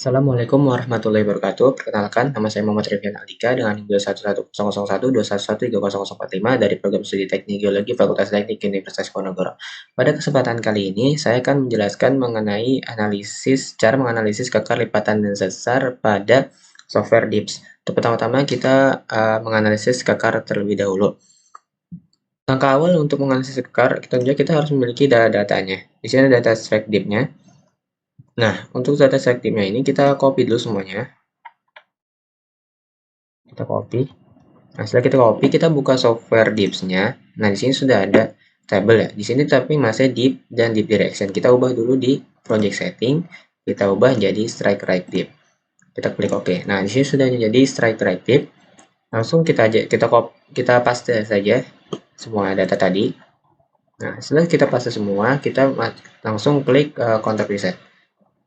Assalamualaikum warahmatullahi wabarakatuh. Perkenalkan, nama saya Muhammad Rifyan Aldika dengan NIM 2111001213045 dari Program Studi Teknik Geologi Fakultas Teknik Universitas Ponorogo. Pada kesempatan kali ini, saya akan menjelaskan mengenai cara menganalisis kekar lipatan dan sesar pada software DIPS. Untuk pertama-tama kita menganalisis kekar terlebih dahulu. Langkah awal untuk menganalisis kekar, kita harus memiliki data-datanya. Di sini ada data strike DIP-nya. Nah, untuk data selektifnya ini kita copy dulu semuanya. Kita copy. Nah, setelah kita copy, kita buka software dips-nya. Nah, di sini sudah ada tabel ya. Di sini tapi masih dip dan dip direction. Kita ubah dulu di project setting. Kita ubah jadi strike right dip. Kita klik OK. Nah, di sini sudah jadi strike right dip. Langsung kita paste saja semua data tadi. Nah, setelah kita paste semua, kita langsung klik contact reset.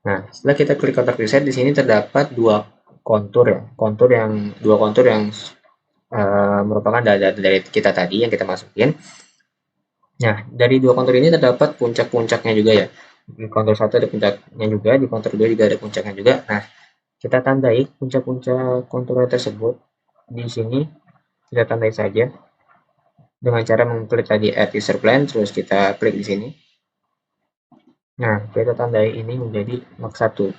Nah, setelah kita klik kontak reset, di sini terdapat dua kontur ya, dua kontur yang merupakan data dari kita tadi yang kita masukin. Nah, dari dua kontur ini terdapat puncak-puncaknya juga ya. Di kontur satu ada puncaknya juga, di kontur dua juga ada puncaknya juga. Nah, kita tandai puncak-puncak kontur tersebut di sini. Kita tandai saja dengan cara mengklik tadi add user plan, terus kita klik di sini. Nah, kita tandai ini menjadi max 1.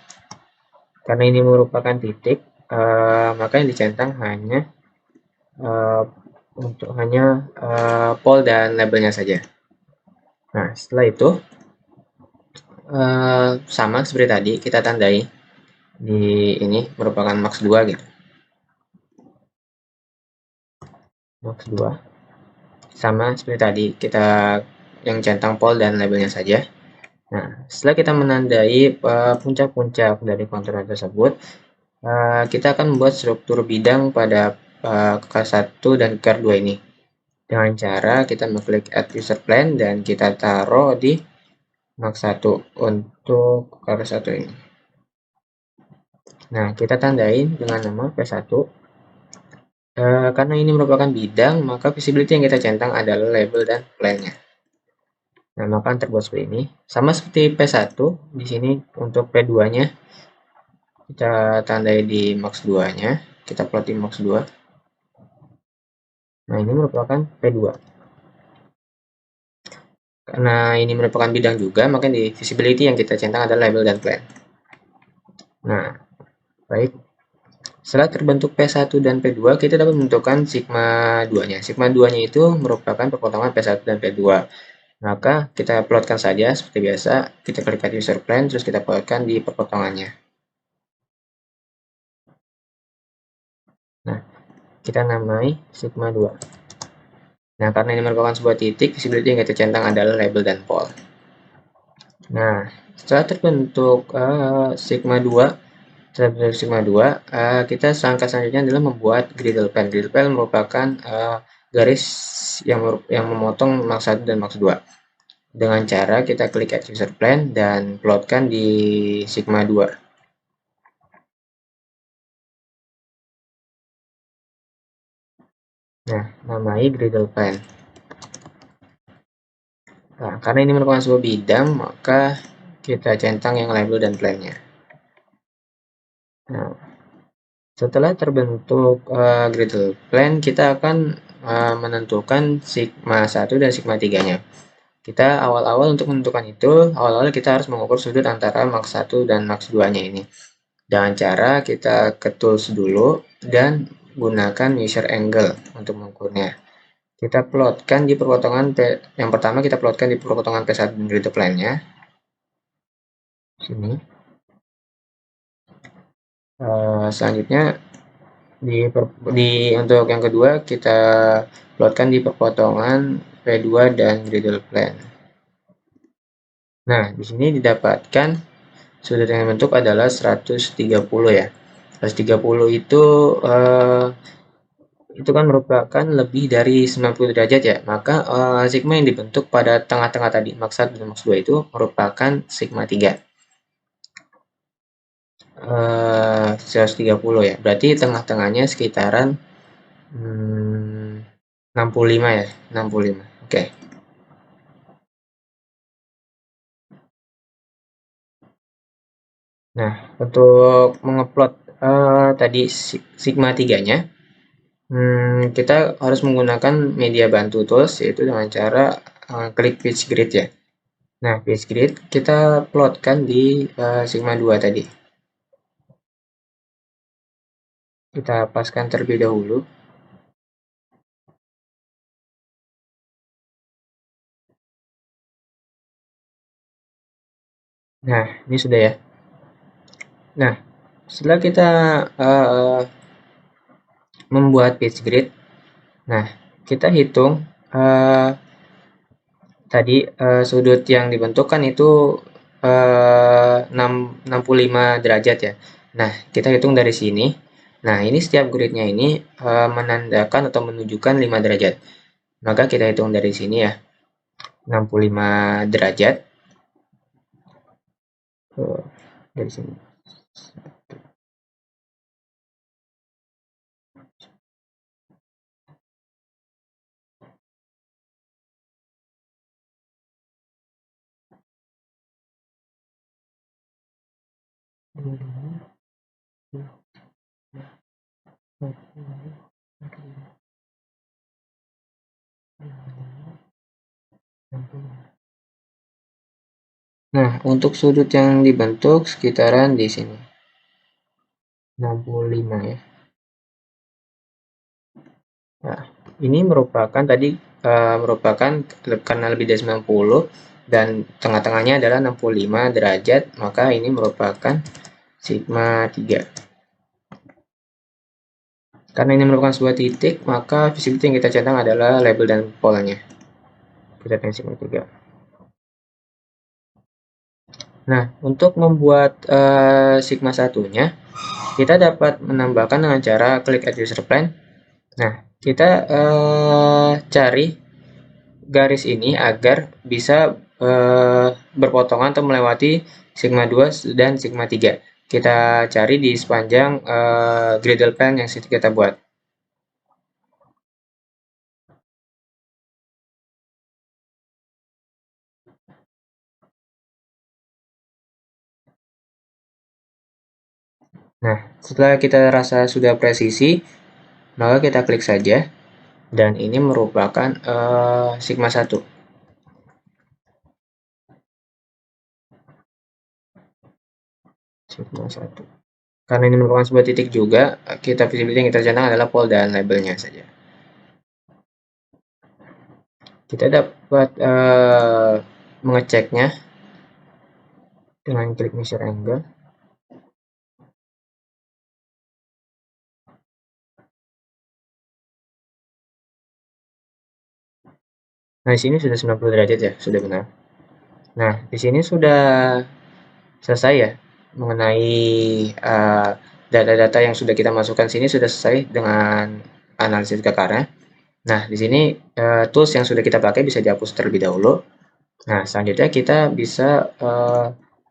Karena ini merupakan titik, maka yang dicentang hanya pol dan labelnya saja. Nah, setelah itu sama seperti tadi, kita tandai di ini merupakan max 2 gitu. Max 2 sama seperti tadi, kita yang centang pol dan labelnya saja. Nah, setelah kita menandai puncak-puncak dari kontur tersebut, kita akan membuat struktur bidang pada kekar 1 dan kekar 2 ini. Dengan cara kita mengklik add user plan dan kita taruh di max 1 untuk kekar 1 ini. Nah, kita tandain dengan nama P1. Karena ini merupakan bidang, maka visibility yang kita centang adalah label dan plan-nya. Nah, maka terbuat seperti ini. Sama seperti P1, di sini untuk P2-nya, kita tandai di max 2-nya. Kita plot di max 2. Nah, ini merupakan P2. Karena ini merupakan bidang juga, maka di visibility yang kita centang adalah label dan plan. Nah, baik. Setelah terbentuk P1 dan P2, kita dapat menentukan sigma 2-nya. Sigma 2-nya itu merupakan perpotongan P1 dan P2. Maka kita plotkan saja seperti biasa, kita klik add user plan, terus kita plotkan di perpotongannya. Nah, kita namai sigma 2. Nah, karena ini merupakan sebuah titik, visibility yang kita centang adalah label dan pol. Nah, setelah terbentuk sigma 2, kita langkah selanjutnya adalah membuat griddle plan. Griddle plan merupakan garis yang memotong max 1 dan max 2. Dengan cara kita klik add user plan dan plotkan di sigma 2. Nah, namai griddle plan. Nah, karena ini merupakan sebuah bidang, maka kita centang yang label dan plan-nya. Nah, setelah terbentuk griddle plan, kita akan menentukan sigma 1 dan sigma 3-nya. Kita awal-awal untuk menentukan itu, awal-awal kita harus mengukur sudut antara max 1 dan max 2-nya ini. Dengan cara kita ke tools dulu dan gunakan measure angle untuk mengukurnya. Kita plotkan di perpotongan yang pertama kita plotkan di perpotongan P1 griddle plan-nya. Sini. Selanjutnya untuk yang kedua kita plotkan di perpotongan P2 dan griddle plan. Nah, di sini didapatkan sudut yang dibentuk adalah 130 ya. 130 itu kan merupakan lebih dari 90 derajat ya. Maka sigma yang dibentuk pada tengah-tengah tadi max 1 dan max 2 itu merupakan sigma 3. 130 ya. Berarti tengah-tengahnya sekitaran 65 ya, 65. Oke. Nah, untuk mengupload tadi Sigma 3-nya, kita harus menggunakan media bantu tools, yaitu dengan cara klik page grid ya. Nah, page grid kita plotkan di Sigma 2 tadi. Kita paskan terlebih dahulu. Nah, ini sudah ya. Nah, setelah kita membuat page grid, nah kita hitung tadi sudut yang dibentuk kan itu 65 derajat ya. Nah, kita hitung dari sini. Nah, ini setiap gridnya ini menandakan atau menunjukkan 5 derajat. Maka kita hitung dari sini ya. 65 derajat. Dari sini. Nah, untuk sudut yang dibentuk sekitaran di sini. 65 ya. Nah, ini merupakan tadi merupakan karena lebih dari 90 dan tengah-tengahnya adalah 65 derajat, maka ini merupakan sigma 3. Karena ini merupakan sebuah titik, maka visibility yang kita centang adalah label dan polanya. Kita pilih sigma 3. Nah, untuk membuat sigma satunya, kita dapat menambahkan dengan cara klik add user plan. Nah, kita cari garis ini agar bisa berpotongan atau melewati sigma 2 dan sigma 3. Kita cari di sepanjang griddle plan yang kita buat. Nah, setelah kita rasa sudah presisi, maka kita klik saja. Dan ini merupakan sigma 1. Sigma 1. Karena ini merupakan sebuah titik juga, kita visibility yang kita centang adalah pol dan labelnya saja. Kita dapat mengeceknya dengan klik measure angle. Nah, di sini sudah 90 derajat ya, sudah benar. Nah, di sini sudah selesai ya mengenai data-data yang sudah kita masukkan sini sudah selesai dengan analisis kekarnya. Nah, di sini tools yang sudah kita pakai bisa dihapus terlebih dahulu. Nah, selanjutnya kita bisa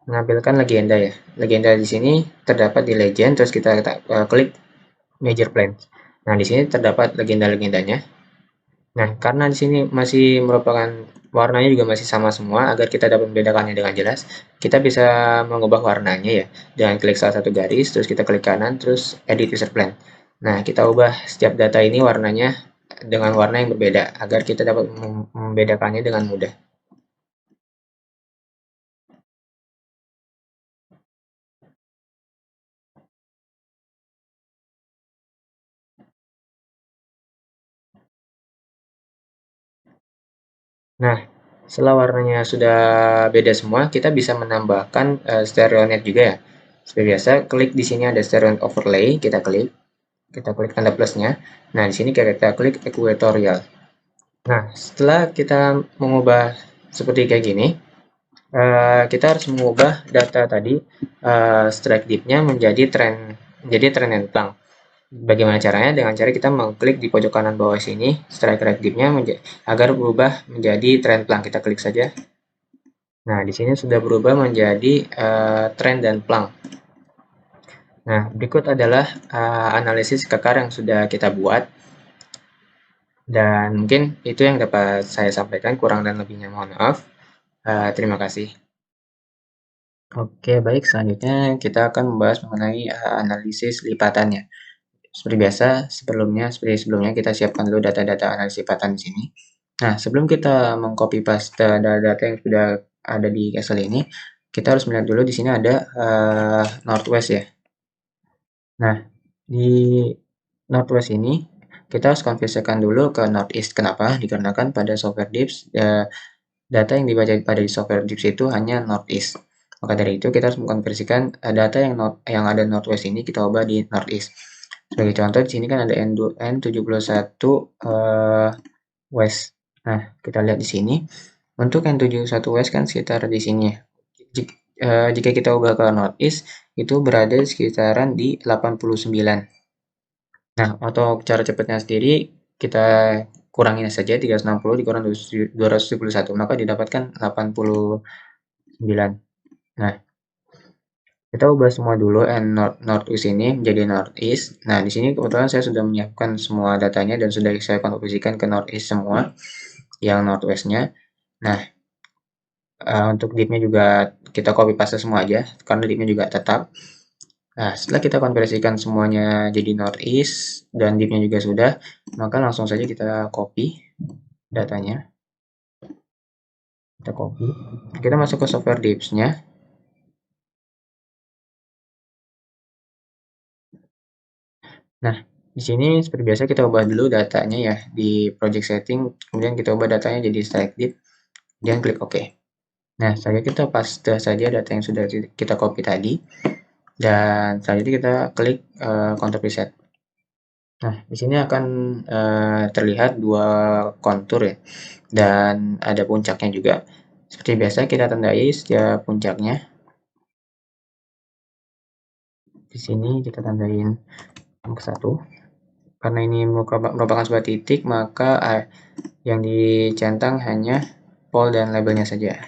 menampilkan legenda ya. Legenda di sini terdapat di legend, terus kita klik major plan. Nah, di sini terdapat legenda-legendanya. Nah, karena di sini masih merupakan warnanya juga masih sama semua, agar kita dapat membedakannya dengan jelas, kita bisa mengubah warnanya ya, dengan klik salah satu garis, terus kita klik kanan, terus edit user plan. Nah, kita ubah setiap data ini warnanya dengan warna yang berbeda, agar kita dapat membedakannya dengan mudah. Nah, setelah warnanya sudah beda semua, kita bisa menambahkan stereo net juga ya. Seperti biasa, klik di sini ada stereo net overlay, kita klik tanda plusnya. Nah, di sini kita klik equatorial. Nah, setelah kita mengubah seperti kayak gini, kita harus mengubah data tadi strike dip-nya menjadi trend and plank. Bagaimana caranya? Dengan cara kita mengklik di pojok kanan bawah sini, strike right dip-nya agar berubah menjadi trend plank. Kita klik saja. Nah, di sini sudah berubah menjadi trend dan plank. Nah, berikut adalah analisis kekar yang sudah kita buat. Dan mungkin itu yang dapat saya sampaikan, kurang dan lebihnya mohon maaf. Terima kasih. Oke, baik. Selanjutnya kita akan membahas mengenai analisis lipatannya. Seperti sebelumnya kita siapkan dulu data-data analisis lipatan di sini. Nah, sebelum kita mengcopy paste data yang sudah ada di Excel ini, kita harus melihat dulu di sini ada Northwest ya. Nah, di Northwest ini kita harus konversikan dulu ke Northeast. Kenapa? Dikarenakan pada software Dips data yang dibaca pada di software Dips itu hanya Northeast. Maka dari itu kita harus mengkonversikan data yang ada Northwest ini kita ubah di Northeast. Sebagai contoh di sini kan ada N71 West. Nah, kita lihat di sini. Untuk N71 West kan sekitar di sini ya. Jika kita ubah ke Northeast, itu berada di sekitaran di 89. Nah, untuk cara cepatnya sendiri, kita kurangin saja 360 dikurang 271, maka didapatkan 89. Nah, kita ubah semua dulu Northeast ini menjadi Northeast. Nah, di sini kebetulan saya sudah menyiapkan semua datanya dan sudah saya konversikan ke Northeast semua, yang Northwest-nya. Nah, untuk div-nya juga kita copy paste semua aja, karena div-nya juga tetap. Nah, setelah kita konversikan semuanya jadi Northeast dan div-nya juga sudah, maka langsung saja kita copy datanya. Kita copy. Kita masuk ke software divs-nya. Nah, di sini seperti biasa kita ubah dulu datanya ya di project setting, kemudian kita ubah datanya jadi select div, dan klik OK. Nah, selanjutnya kita paste saja data yang sudah kita copy tadi, dan selanjutnya kita klik control preset. Nah, di sini akan terlihat dua kontur ya, dan ada puncaknya juga. Seperti biasa kita tandai setiap puncaknya. Di sini kita tandain ke 1. Karena ini merupakan sebuah titik, maka yang dicentang hanya pol dan labelnya saja.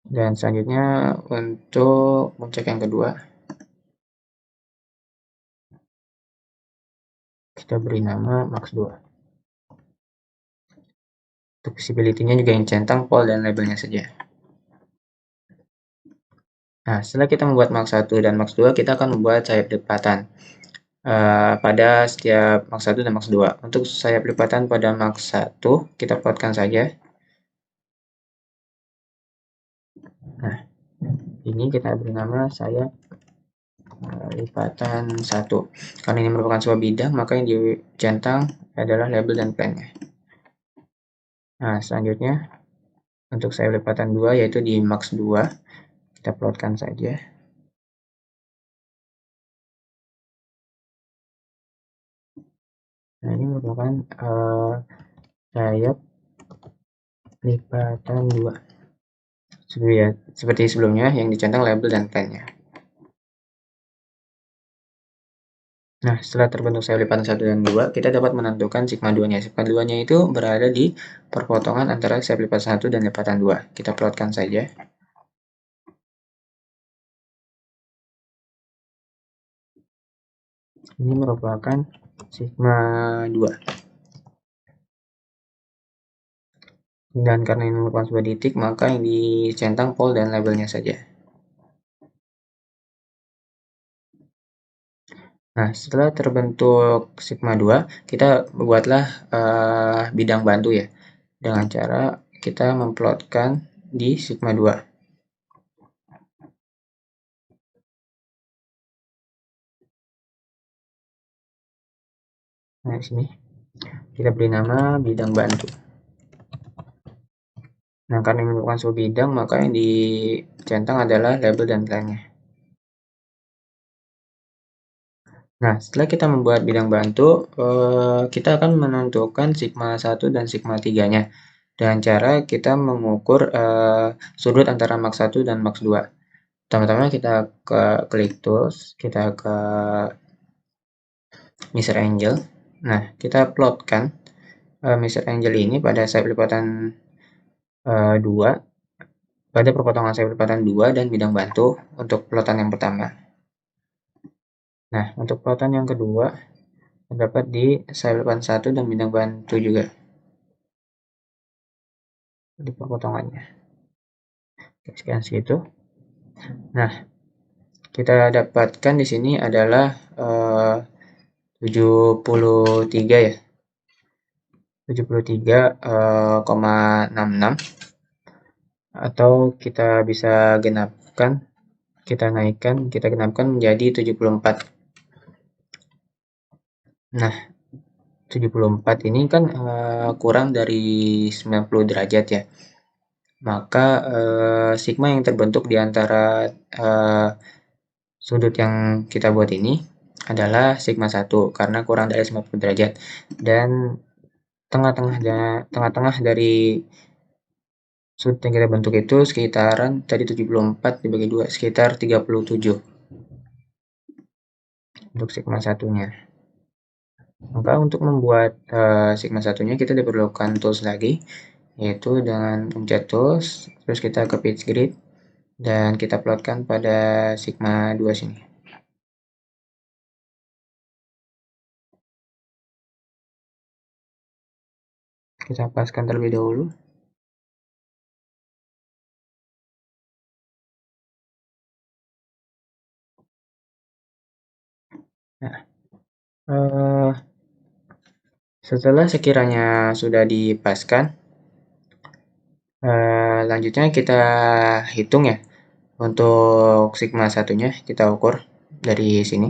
Dan selanjutnya untuk puncak yang kedua, kita beri nama Max 2. Untuk visibility-nya juga yang centang pol dan labelnya saja. Nah, setelah kita membuat Max 1 dan Max 2, kita akan membuat sayap lipatan pada setiap Max 1 dan Max 2. Untuk sayap lipatan pada Max 1, kita plotkan saja. Nah, ini kita beri nama sayap lipatan 1. Karena ini merupakan sebuah bidang, maka yang dicentang adalah label dan plan-nya. Nah, selanjutnya untuk sayap lipatan 2 yaitu di Max 2, kita plotkan saja. Nah, ini merupakan sayap lipatan 2. Seperti sebelumnya yang dicentang label dan plan-nya. Nah, setelah terbentuk sayap lipatan 1 dan 2, kita dapat menentukan sigma 2-nya. Sigma 2-nya itu berada di perpotongan antara sayap lipatan 1 dan lipatan 2. Kita plotkan saja. Ini merupakan sigma 2. Dan karena ini merupakan sebuah titik, maka yang dicentang pol dan labelnya saja. Nah, setelah terbentuk sigma 2, kita buatlah bidang bantu ya. Dengan cara kita memplotkan di sigma 2. Nah, di sini kita beri nama bidang bantu. Nah, karena ini merupakan sebuah bidang, maka yang dicentang adalah label dan plan-nya. Nah, setelah kita membuat bidang bantu, kita akan menentukan sigma 1 dan sigma 3-nya. Dengan cara kita mengukur sudut antara max 1 dan max 2. Pertama-tama kita ke klik tools, kita ke Mr. Angel. Nah, kita plotkan Mr. Angel ini pada sayap lipatan 2, pada perpotongan sayap lipatan 2 dan bidang bantu untuk plotan yang pertama. Nah, untuk plotan yang kedua terdapat di sayap lipatan 1 dan bidang bantu juga di perpotongannya. Oke, sekian segitu. Nah, kita dapatkan di sini adalah 73 ya. 73,66, atau kita bisa genapkan, kita genapkan menjadi 74. Nah, 74 ini kan kurang dari 90 derajat ya. Maka sigma yang terbentuk di antara sudut yang kita buat ini adalah sigma 1 karena kurang dari 90 derajat. Dan tengah-tengah dari sudut yang kita bentuk itu sekitaran tadi 74 dibagi 2 sekitar 37 untuk sigma satunya. Maka untuk membuat sigma satunya kita diperlukan tools lagi, yaitu dengan pencet tools, terus kita ke pitch grid dan kita plotkan pada sigma 2 sini. Kita paskan terlebih dahulu. Nah, setelah sekiranya sudah dipaskan, lanjutnya kita hitung ya. Untuk sigma satunya kita ukur dari sini.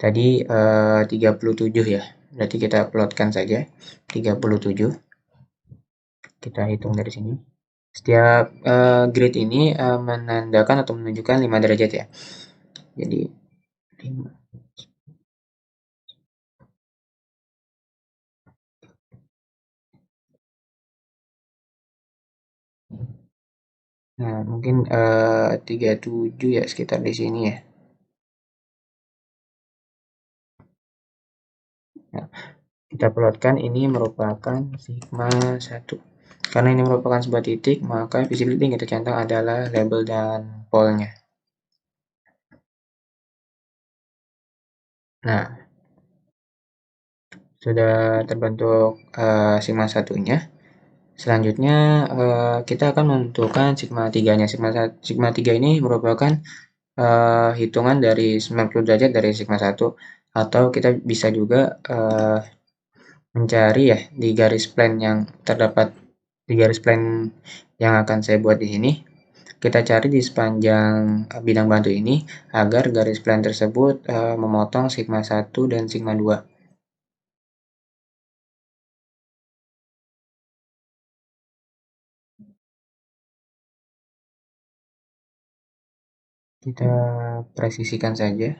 Tadi 37 ya. Berarti kita plotkan saja 37. Kita hitung dari sini. Setiap grid ini menandakan atau menunjukkan 5 derajat ya. Jadi 5. Nah, mungkin 37 ya sekitar di sini ya. Nah, kita plotkan ini merupakan sigma 1. Karena ini merupakan sebuah titik, maka visibility yang kita centang adalah label dan pole-nya. Nah, sudah terbentuk sigma satunya. Selanjutnya kita akan menentukan sigma 3-nya. Sigma 3 ini merupakan hitungan dari 90 derajat dari sigma 1, atau kita bisa juga mencari ya di garis plan yang terdapat di garis plan yang akan saya buat di sini. Kita cari di sepanjang bidang bantu ini agar garis plan tersebut memotong sigma 1 dan sigma 2. Kita presisikan saja.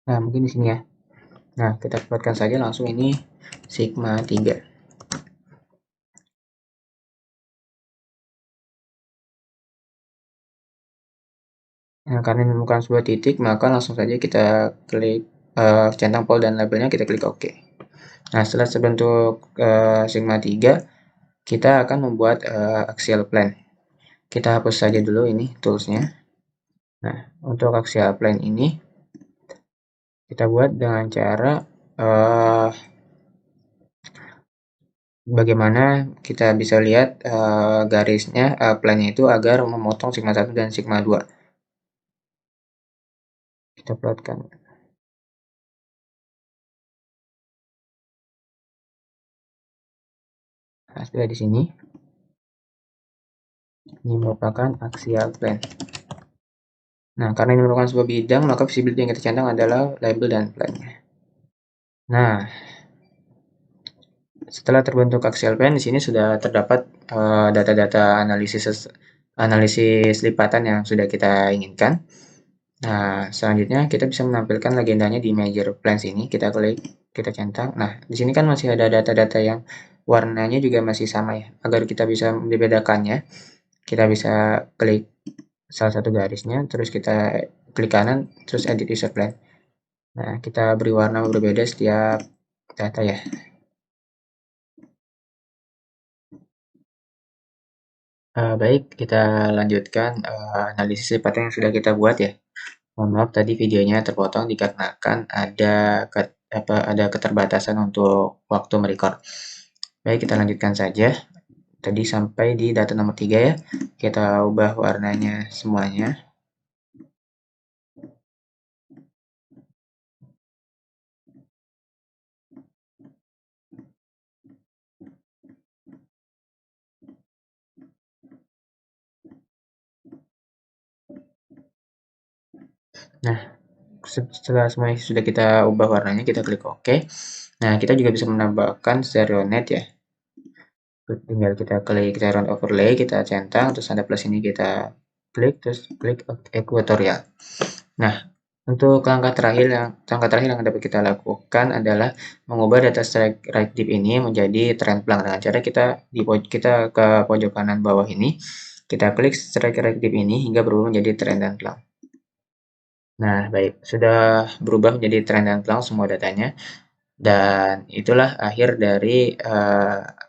Nah, mungkin di sini ya. Nah, kita buatkan saja langsung ini sigma 3. Nah, karena ini bukan sebuah titik, maka langsung saja kita klik centang pol dan labelnya, kita klik OK. Nah, setelah terbentuk sigma 3, kita akan membuat axial plane. Kita hapus saja dulu ini toolsnya. Nah, untuk axial plane ini, kita buat dengan cara bagaimana kita bisa lihat garisnya, plane-nya itu agar memotong sigma 1 dan sigma 2. Kita plotkan. Nah, setelah di sini, ini merupakan axial plane. Nah, karena ini merupakan sebuah bidang, maka visibility yang kita centang adalah label dan plane-nya. Nah, setelah terbentuk axial plane, di sini sudah terdapat data-data analisis lipatan yang sudah kita inginkan. Nah, selanjutnya kita bisa menampilkan legendanya di major planes ini. Kita klik, kita centang. Nah, di sini kan masih ada data-data yang warnanya juga masih sama ya. Agar kita bisa membedakannya, kita bisa klik salah satu garisnya, terus kita klik kanan, terus edit user plane. Nah, kita beri warna berbeda setiap data ya. Baik, kita lanjutkan analisis lipatan yang sudah kita buat ya. Mohon maaf tadi videonya terpotong dikarenakan ada keterbatasan untuk waktu merecord. Baik, kita lanjutkan saja. Tadi sampai di data nomor 3 ya. Kita ubah warnanya semuanya. Nah, setelah semuanya sudah kita ubah warnanya, kita klik OK. Nah, kita juga bisa menambahkan stereo net ya. Tinggal kita klik Round Overlay, kita centang, terus ada plus ini kita klik, terus klik Equatorial. Nah, untuk langkah terakhir yang dapat kita lakukan adalah mengubah data strike right dip ini menjadi trend plank dengan cara kita ke pojok kanan bawah ini, kita klik strike right dip ini hingga berubah menjadi trend dan plank. Nah, baik, sudah berubah menjadi trend dan plank semua datanya, dan itulah akhir dari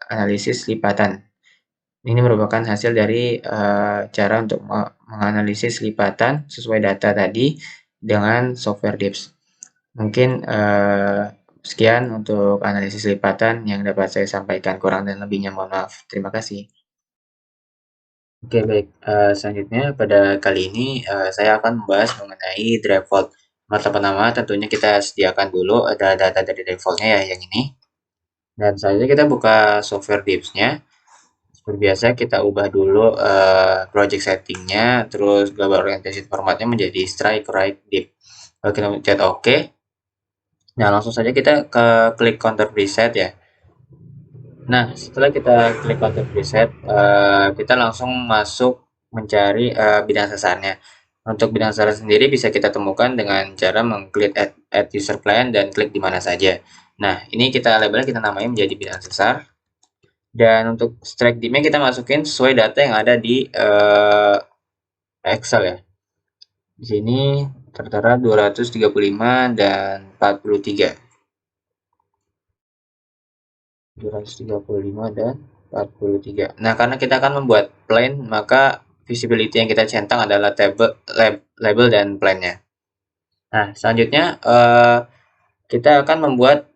analisis lipatan. Ini merupakan hasil dari cara untuk menganalisis lipatan sesuai data tadi dengan software DIPS. Mungkin sekian untuk analisis lipatan yang dapat saya sampaikan. Kurang dan lebihnya mohon maaf. Terima kasih. Oke, baik. Selanjutnya pada kali ini saya akan membahas mengenai drive vault. Pertama-tama tentunya kita sediakan dulu ada data dari drive vault-nya ya yang ini. Dan selanjutnya kita buka software DIPS-nya. Seperti biasa kita ubah dulu project settingnya, terus global orientation formatnya menjadi strike right dip. Lalu kita pencet OK. Nah, langsung saja kita ke klik counter preset ya. Nah, setelah kita klik counter preset, kita langsung masuk mencari bidang sasarnya. Untuk bidang sasar sendiri bisa kita temukan dengan cara mengklik add user plan dan klik di mana saja. Nah, ini kita labelnya, kita namai menjadi bidang sasar. Dan untuk strike dip-nya kita masukin sesuai data yang ada di Excel ya. Di sini tertera 235 dan 43. 235 dan 43. Nah, karena kita akan membuat plan, maka visibility yang kita centang adalah label dan plan-nya. Nah, selanjutnya kita akan membuat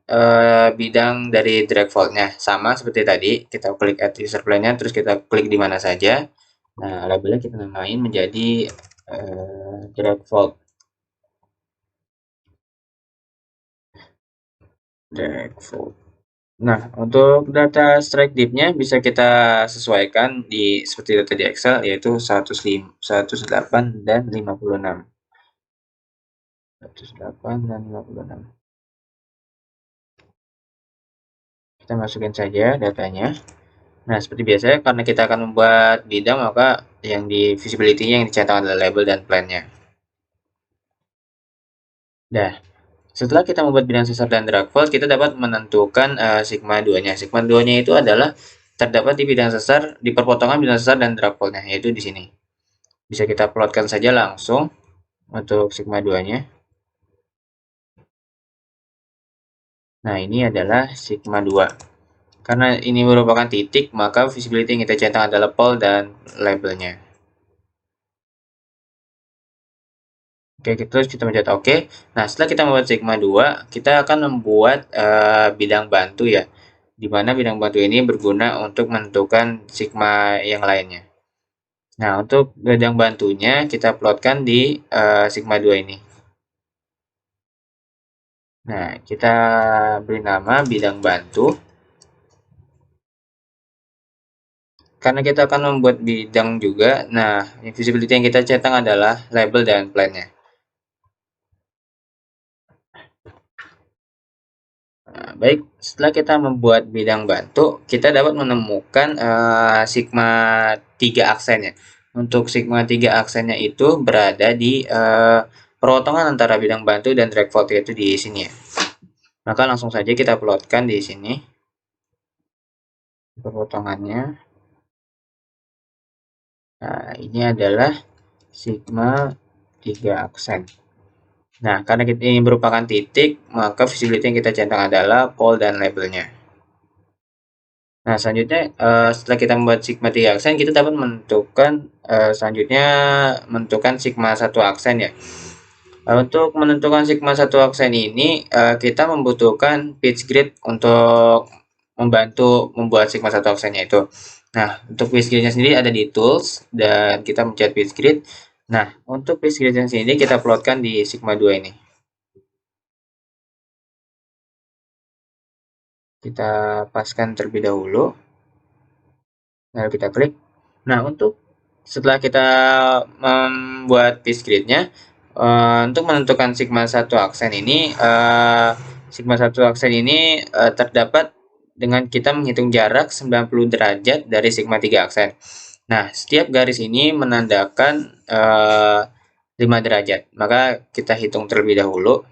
bidang dari drag vault-nya. Sama seperti tadi, kita klik add user plan-nya, terus kita klik di mana saja. Nah, labelnya kita namain menjadi drag vault. Drag vault. Nah, untuk data strike dip-nya bisa kita sesuaikan seperti data di Excel, yaitu 108 dan 56. 108 dan 56. Kita masukin saja datanya. Nah, seperti biasa, karena kita akan membuat bidang, maka yang di visibility-nya yang dicetak adalah label dan plan-nya. Nah, setelah kita membuat bidang sesar dan drag vault, kita dapat menentukan sigma 2-nya. Sigma 2-nya itu adalah terdapat di bidang sesar, di perpotongan bidang sesar dan drag vault-nya, yaitu di sini. Bisa kita plotkan saja langsung untuk sigma 2-nya. Nah, ini adalah sigma 2. Karena ini merupakan titik, maka visibility yang kita centang adalah pol dan labelnya. Oke, terus kita mencet OK. Nah, setelah kita membuat sigma 2, kita akan membuat bidang bantu ya. Di mana bidang bantu ini berguna untuk menentukan sigma yang lainnya. Nah, untuk bidang bantunya kita plotkan di sigma 2 ini. Nah, kita beri nama bidang bantu. Karena kita akan membuat bidang juga, nah, visibility yang kita centang adalah label dan plan-nya. Nah, baik, setelah kita membuat bidang bantu, kita dapat menemukan sigma 3 aksennya. Untuk sigma 3 aksennya itu berada di perotongan antara bidang bantu dan drag vault, yaitu di sini ya. Maka langsung saja kita plotkan di sini pemotongannya. Nah, ini adalah sigma 3 aksen. Nah, karena ini merupakan titik, maka visibility yang kita centang adalah pol dan labelnya. Nah, selanjutnya setelah kita membuat sigma 3 aksen, kita dapat menentukan selanjutnya menentukan sigma 1 aksen ya. Untuk menentukan sigma 1 aksen ini kita membutuhkan pitch grid untuk membantu membuat sigma 1 aksennya itu. Nah, untuk pitch gridnya sendiri ada di tools dan kita mencet pitch grid. Nah, untuk pitch gridnya sendiri kita plotkan di sigma 2 ini. Kita paskan terlebih dahulu, lalu kita klik. Nah, setelah kita membuat pitch grid-nya, untuk menentukan sigma 1 aksen ini, terdapat dengan kita menghitung jarak 90 derajat dari sigma 3 aksen. Nah, setiap garis ini menandakan 5 derajat. Maka kita hitung terlebih dahulu.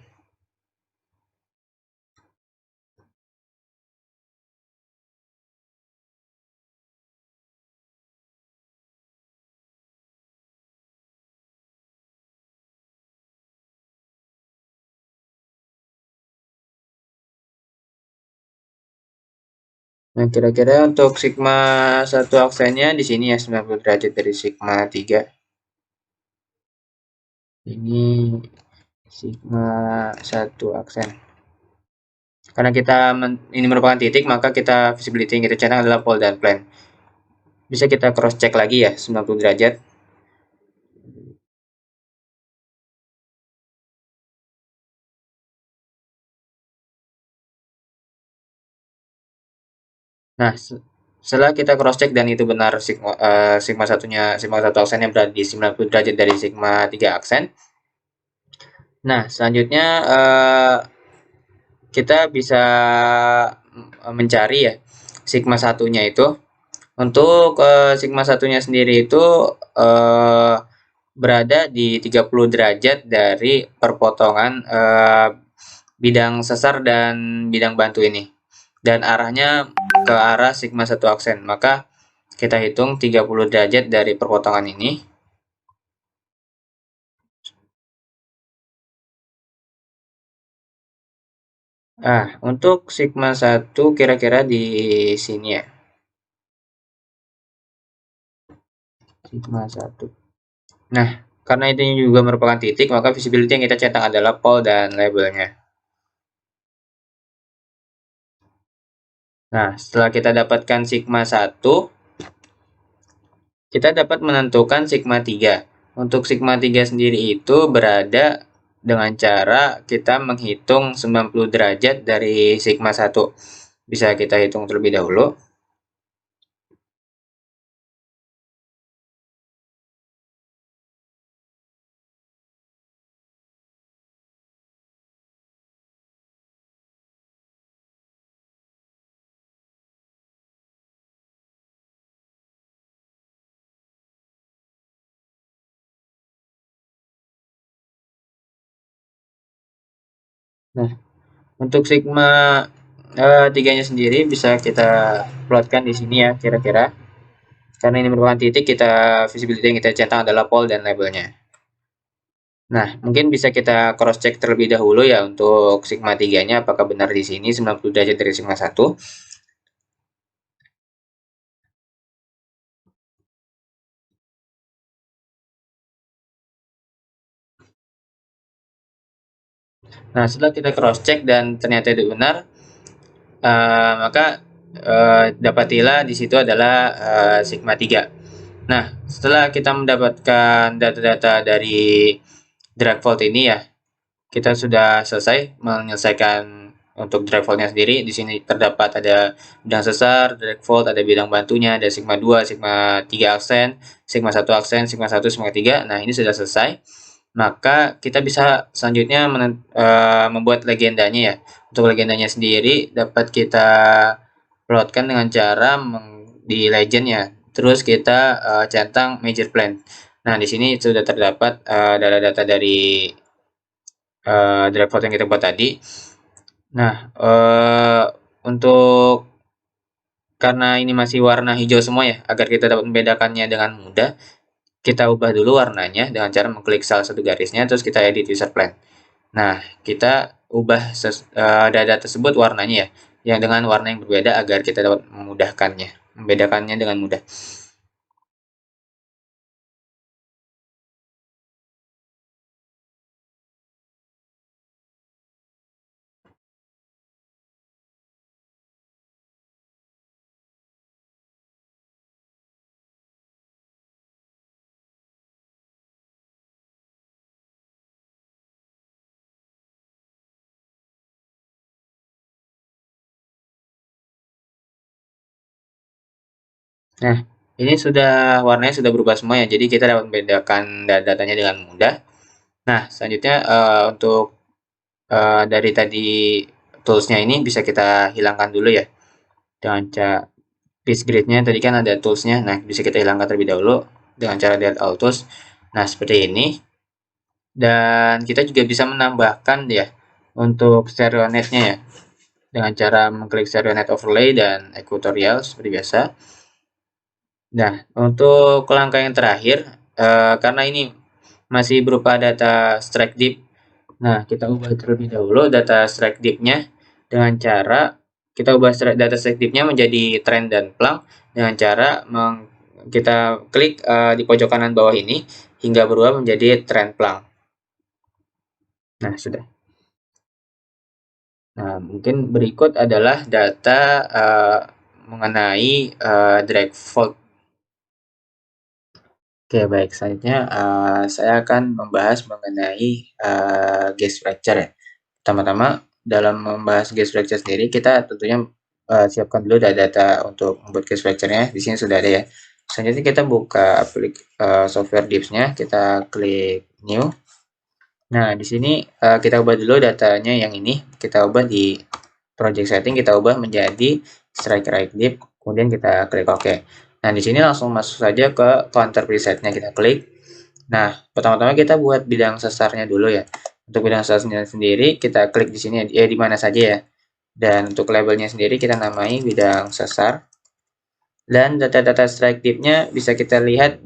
Nah, kira-kira untuk sigma 1 aksennya di sini ya 90 derajat dari sigma 3. Ini sigma 1 aksen. Karena ini merupakan titik, maka visibility yang kita cetak adalah pole dan plane. Bisa kita cross check lagi ya 90 derajat. Nah, setelah kita cross check dan itu benar sigma satu aksennya berada di 90 derajat dari sigma 3 aksen. Nah, selanjutnya kita bisa mencari ya sigma satunya itu. Untuk sigma satunya sendiri itu berada di 30 derajat dari perpotongan bidang sesar dan bidang bantu ini. Dan arahnya ke arah sigma 1 aksen. Maka kita hitung 30 derajat dari perpotongan ini. Untuk sigma 1 kira-kira di sini ya. Sigma 1. Nah, karena itu juga merupakan titik, maka visibility yang kita cetak adalah pole dan labelnya. Nah, setelah kita dapatkan sigma 1, kita dapat menentukan sigma 3. Untuk sigma 3 sendiri itu berada dengan cara kita menghitung 90 derajat dari sigma 1. Bisa kita hitung terlebih dahulu. Nah, untuk sigma 3-nya sendiri bisa kita plotkan di sini ya kira-kira. Karena ini merupakan titik, visibility yang kita cetak adalah pole dan labelnya. Nah, mungkin bisa kita cross check terlebih dahulu ya untuk sigma 3-nya apakah benar di sini 90 derajat dari sigma 1. Nah, setelah kita cross check dan ternyata itu benar, maka dapatilah di situ adalah sigma 3. Nah, setelah kita mendapatkan data-data dari drag fault ini ya, kita sudah selesai menyelesaikan untuk drag fault-nya sendiri. Di sini terdapat ada bidang sesar, drag fault, ada bidang bantunya, ada sigma 2, sigma 3 aksen, sigma 1 aksen, sigma 1, sigma 3. Nah, ini sudah selesai. Maka kita bisa selanjutnya membuat legendanya ya. Untuk legendanya sendiri dapat kita plotkan dengan cara di legend ya. Terus kita centang major plan. Nah, di sini sudah terdapat data-data dari drive yang kita buat tadi. Nah, untuk karena ini masih warna hijau semua ya, agar kita dapat membedakannya dengan mudah, kita ubah dulu warnanya dengan cara mengklik salah satu garisnya, terus kita edit user plan. Nah, kita ubah dada tersebut warnanya ya. yang dengan warna yang berbeda agar kita dapat membedakannya dengan mudah. Nah, ini sudah warnanya sudah berubah semua ya, jadi kita dapat membedakan datanya dengan mudah. Nah, selanjutnya untuk dari tadi toolsnya ini bisa kita hilangkan dulu ya dengan cara piece grid-nya tadi kan ada toolsnya. Nah, bisa kita hilangkan terlebih dahulu dengan cara delete all tools. Nah, seperti ini. Dan kita juga bisa menambahkan ya untuk stereo net-nya ya dengan cara mengklik stereo net overlay dan equatorial seperti biasa. Nah, untuk langkah yang terakhir, karena ini masih berupa data strike deep, nah kita ubah terlebih dahulu data strike deep-nya dengan cara kita ubah data strike deep-nya menjadi trend dan plunk dengan cara kita klik di pojok kanan bawah ini hingga berubah menjadi trend plunk. Nah, sudah. Nah, mungkin berikut adalah data mengenai drag fault. Oke, baik. Selanjutnya saya akan membahas mengenai gauge fracture ya. Pertama-tama, dalam membahas gauge fracture sendiri, kita tentunya siapkan dulu data untuk membuat gauge fracture-nya. Di sini sudah ada ya. Selanjutnya kita buka software DIPS-nya, kita klik New. Nah, di sini kita ubah dulu datanya yang ini. Kita ubah di project setting, kita ubah menjadi strike right dip, kemudian kita klik OK. Nah, di sini langsung masuk saja ke counter presetnya, kita klik. Nah, pertama-tama kita buat bidang sesarnya dulu ya. Untuk bidang sesarnya sendiri, kita klik di sini ya, di mana saja ya. Dan untuk labelnya sendiri kita namai bidang sesar. Dan data-data strike dip-nya bisa kita lihat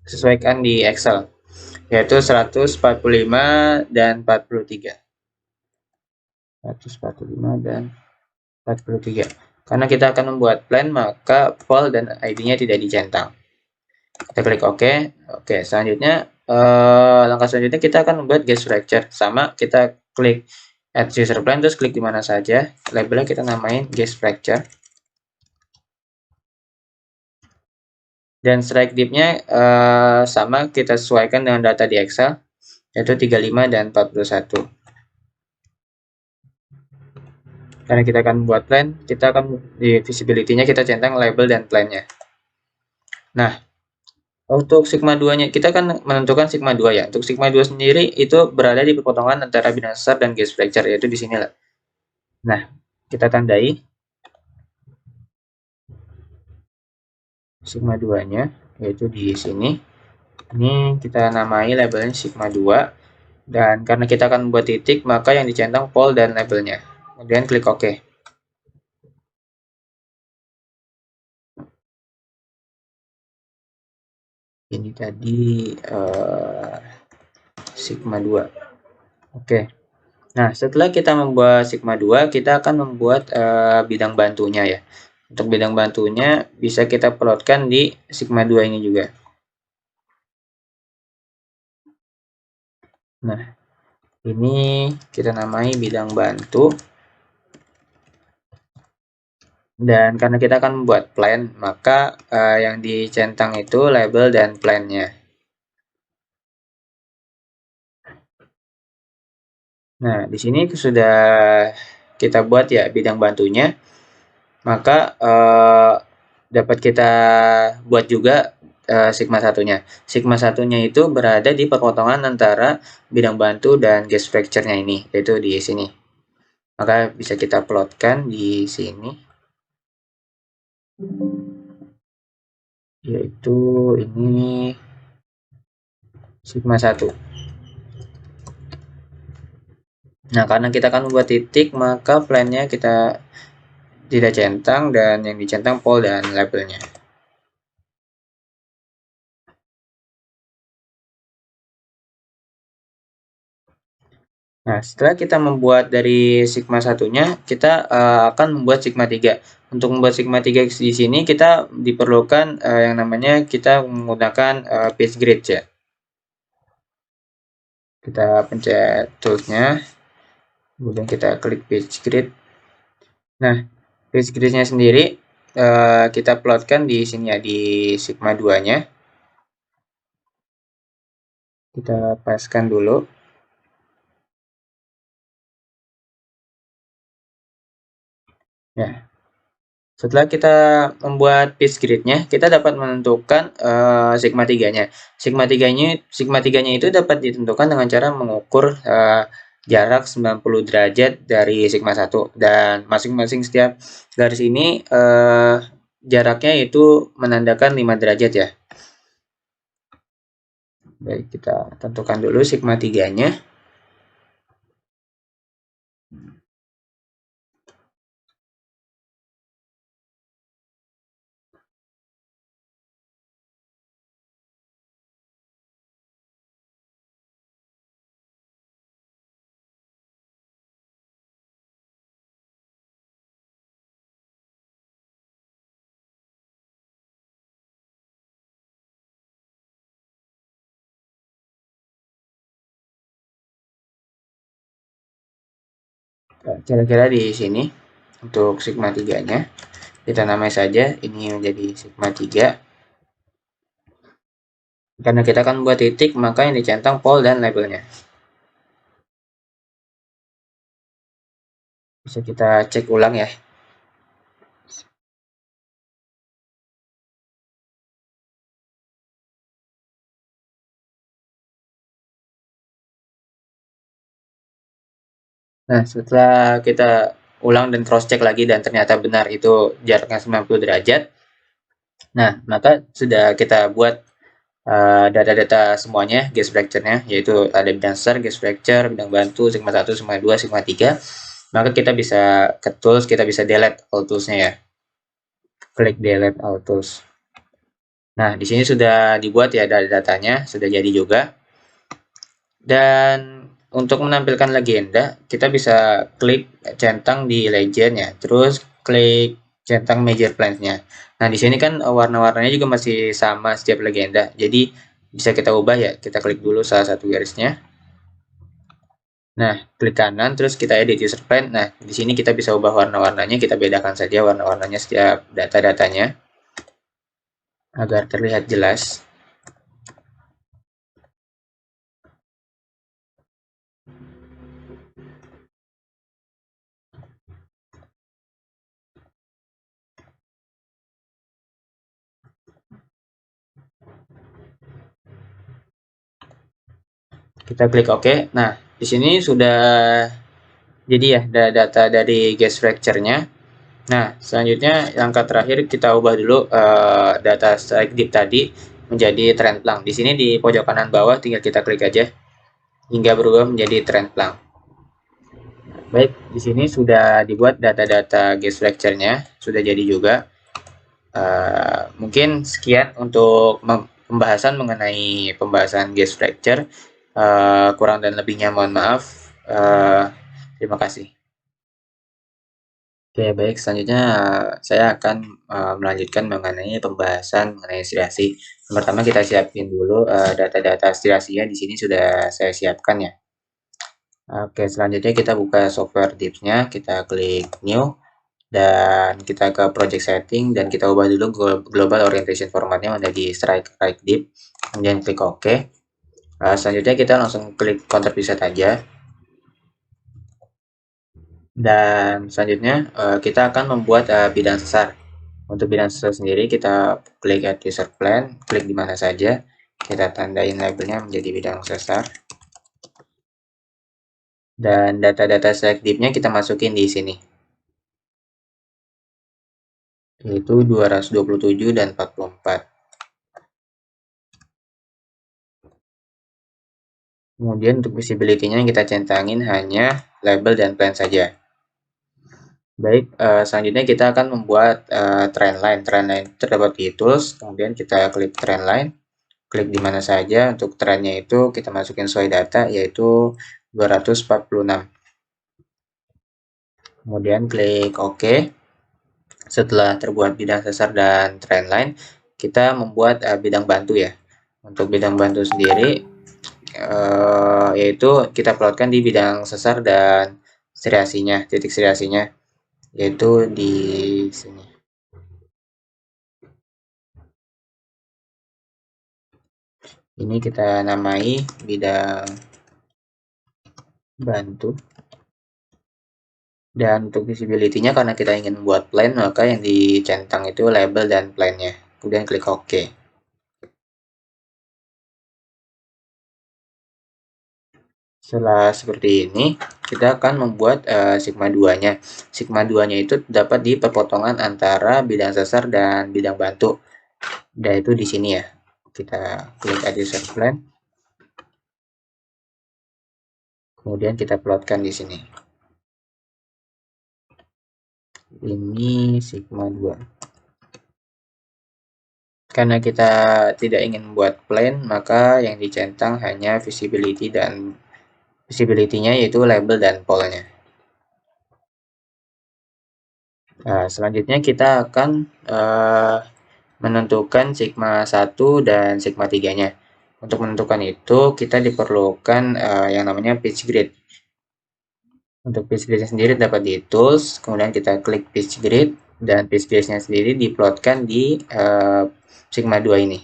sesuaikan di Excel, yaitu 145 dan 43. 145 dan 43. Karena kita akan membuat plan, maka vol dan ID-nya tidak dicentang. Kita klik OK. Oke, selanjutnya langkah selanjutnya kita akan membuat gauge fracture. Sama, kita klik add user plan, terus klik di mana saja. Labelnya kita namain gauge fracture. Dan strike dip-nya sama, kita sesuaikan dengan data di Excel, yaitu 35 dan 41. Karena kita akan membuat plan, kita akan di visibility-nya kita centang label dan plan-nya. Nah, untuk sigma 2-nya, kita akan menentukan sigma 2 ya. Untuk sigma 2 sendiri itu berada di perpotongan antara bidang sesar dan gauge fracture, yaitu di sini lah. Nah, kita tandai sigma 2-nya, yaitu di sini. Ini kita namai labelnya sigma 2. Dan karena kita akan membuat titik, maka yang dicentang pol dan labelnya. Kemudian klik OK. Ini tadi sigma 2. Oke. Nah, setelah kita membuat sigma 2, kita akan membuat bidang bantunya ya. Untuk bidang bantunya bisa kita plotkan di sigma 2 ini juga. Nah, ini kita namai bidang bantu. Dan karena kita akan membuat plan, maka yang dicentang itu label dan plan-nya. Nah, di sini sudah kita buat ya bidang bantunya, maka dapat kita buat juga sigma satunya. Sigma satunya itu berada di perpotongan antara bidang bantu dan gauge fracture-nya ini, yaitu di sini. Maka bisa kita plotkan di sini, yaitu ini sigma 1. Nah, karena kita akan membuat titik, maka plan-nya kita tidak centang dan yang dicentang pol dan labelnya. Nah, setelah kita membuat dari sigma satunya, kita akan membuat sigma 3. Untuk membuat sigma 3 di sini kita diperlukan yang namanya kita menggunakan page grid ya. Kita pencet toolsnya, kemudian kita klik page grid. Nah, page gridnya sendiri kita plotkan di sini ya, di sigma 2-nya. Kita paskan dulu. Ya, setelah kita membuat page grid-nya, kita dapat menentukan sigma 3-nya. Sigma 3-nya itu dapat ditentukan dengan cara mengukur jarak 90 derajat dari sigma 1 dan masing-masing setiap garis ini jaraknya itu menandakan 5 derajat ya. Baik, kita tentukan dulu sigma 3-nya. Kira-kira di sini untuk sigma 3-nya. Kita namai saja ini menjadi sigma 3. Karena kita akan buat titik, maka yang dicentang pol dan labelnya. Bisa kita cek ulang ya. Nah, setelah kita ulang dan cross check lagi dan ternyata benar itu jaraknya 90 derajat. Nah, maka sudah kita buat data-data semuanya, gas fracture-nya, yaitu ada bidang start, gas fracture, bidang bantu, sigma 1, sigma 2, sigma 3. Maka kita bisa ke tools, kita bisa delete all tools-nya ya. Klik delete all tools. Nah, di sini sudah dibuat ya data-datanya, sudah jadi juga. Dan untuk menampilkan legenda, kita bisa klik centang di legend ya, terus klik centang major plans-nya. Nah, di sini kan warna-warnanya juga masih sama setiap legenda. Jadi bisa kita ubah ya. Kita klik dulu salah satu garisnya. Nah, klik kanan terus kita edit user plan. Nah, di sini kita bisa ubah warna-warnanya, kita bedakan saja warna-warnanya setiap data-datanya agar terlihat jelas. Kita klik OK. Nah, di sini sudah jadi ya data dari gas fracture-nya. Nah, selanjutnya langkah terakhir kita ubah dulu data strike dip tadi menjadi trend plank. Di sini di pojok kanan bawah tinggal kita klik aja hingga berubah menjadi trend plank. Baik, di sini sudah dibuat data-data gas fracture-nya, sudah jadi juga. Mungkin sekian untuk pembahasan mengenai pembahasan gas fracture. Kurang dan lebihnya mohon maaf. Terima kasih. Oke, baik. Selanjutnya saya akan melanjutkan mengenai pembahasan mengenai steriasi. Yang pertama kita siapin dulu data-data steriasinya. Di sini sudah saya siapkan ya. Oke, selanjutnya kita buka software dips-nya, kita klik new dan kita ke project setting dan kita ubah dulu global orientation formatnya ada di strike right dip. Kemudian klik OK. Selanjutnya kita langsung klik counter preset aja. Dan selanjutnya kita akan membuat bidang sesar. Untuk bidang sesar sendiri kita klik add user plan, klik di mana saja, kita tandain labelnya menjadi bidang sesar. Dan data-data select dip-nya kita masukin di sini. Yaitu 227 dan 44. Kemudian untuk visibility-nya kita centangin hanya label dan plan saja. Baik, selanjutnya kita akan membuat trend line. Trend line terdapat di tools, kemudian kita klik trend line, klik di mana saja. Untuk trendnya itu kita masukin sesuai data, yaitu 246. Kemudian klik OK. Setelah terbuat bidang sesar dan trendline, kita membuat bidang bantu ya. Untuk bidang bantu sendiri, yaitu kita plotkan di bidang sesar dan striasinya, titik striasinya, yaitu di sini. Ini kita namai bidang bantu. Dan untuk visibility-nya, karena kita ingin membuat plan, maka yang dicentang itu label dan plan-nya. Kemudian klik OK. Setelah seperti ini, kita akan membuat sigma 2-nya. Sigma 2-nya itu dapat di perpotongan antara bidang sesar dan bidang bantu. Dan itu di sini ya. Kita klik add user plan. Kemudian kita plotkan di sini. Ini sigma 2. Karena kita tidak ingin membuat plan, maka yang dicentang hanya visibility dan visibility-nya yaitu label dan polanya. Nah, selanjutnya kita akan menentukan sigma 1 dan sigma 3-nya. Untuk menentukan itu, kita diperlukan yang namanya pitch grid. Untuk pitch grid sendiri dapat di tools, kemudian kita klik pitch grid, dan pitch grid-nya sendiri diplotkan di sigma 2 ini.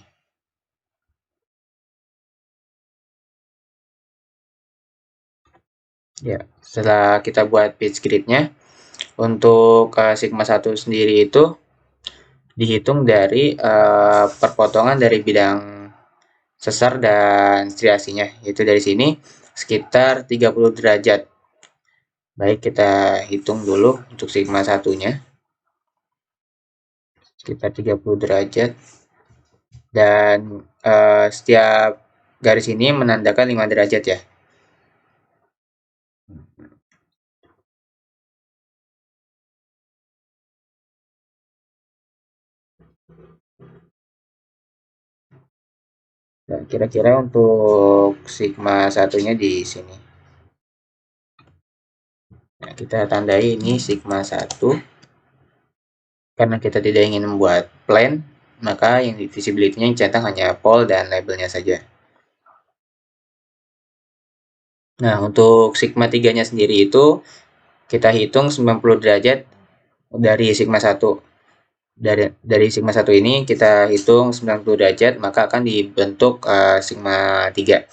Ya, setelah kita buat pitch grid-nya, untuk sigma 1 sendiri itu dihitung dari perpotongan dari bidang sesar dan striasinya, yaitu dari sini sekitar 30 derajat. Baik, kita hitung dulu untuk sigma 1-nya. Sekitar 30 derajat. Dan setiap garis ini menandakan 5 derajat ya. Dan kira-kira untuk sigma 1-nya di sini. Nah, kita tandai ini sigma 1. Karena kita tidak ingin membuat plan, maka yang visibility-nya yang centang hanya pol dan labelnya saja. Nah, untuk sigma 3-nya sendiri itu kita hitung 90 derajat dari sigma 1. Dari sigma 1 ini kita hitung 90 derajat, maka akan dibentuk sigma 3.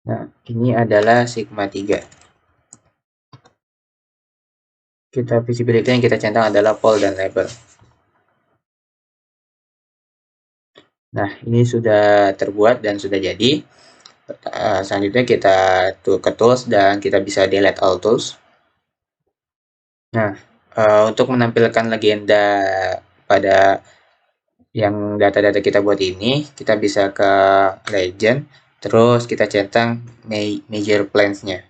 Nah, ini adalah sigma 3. Visibility yang kita centang adalah pol dan label. Nah, ini sudah terbuat dan sudah jadi. Selanjutnya kita ke tools dan kita bisa delete all tools. Nah, untuk menampilkan legenda pada yang data-data kita buat ini, kita bisa ke legend, terus kita centang major plans-nya.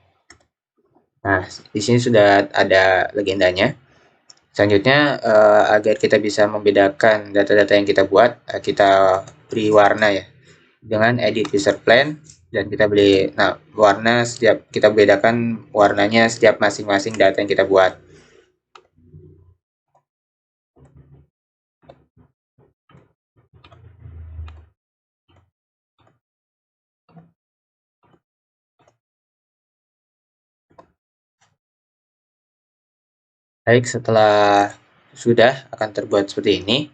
Nah, di sini sudah ada legendanya. Selanjutnya, agar kita bisa membedakan data-data yang kita buat, kita beri warna ya, dengan edit user plan, dan kita beli, nah, warna setiap, kita bedakan warnanya setiap masing-masing data yang kita buat. Baik, setelah sudah akan terbuat seperti ini,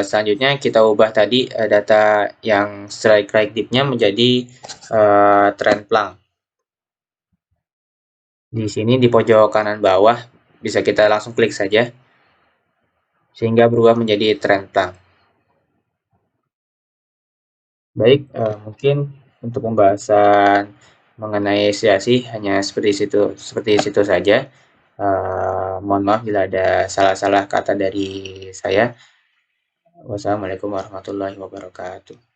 selanjutnya kita ubah tadi data yang strike right deep-nya menjadi trend plunk. Di sini di pojok kanan bawah bisa kita langsung klik saja sehingga berubah menjadi trend plunk. Baik, mungkin untuk pembahasan mengenai striasi hanya seperti situ saja. Mohon maaf bila ada salah-salah kata dari saya. Wassalamualaikum warahmatullahi wabarakatuh.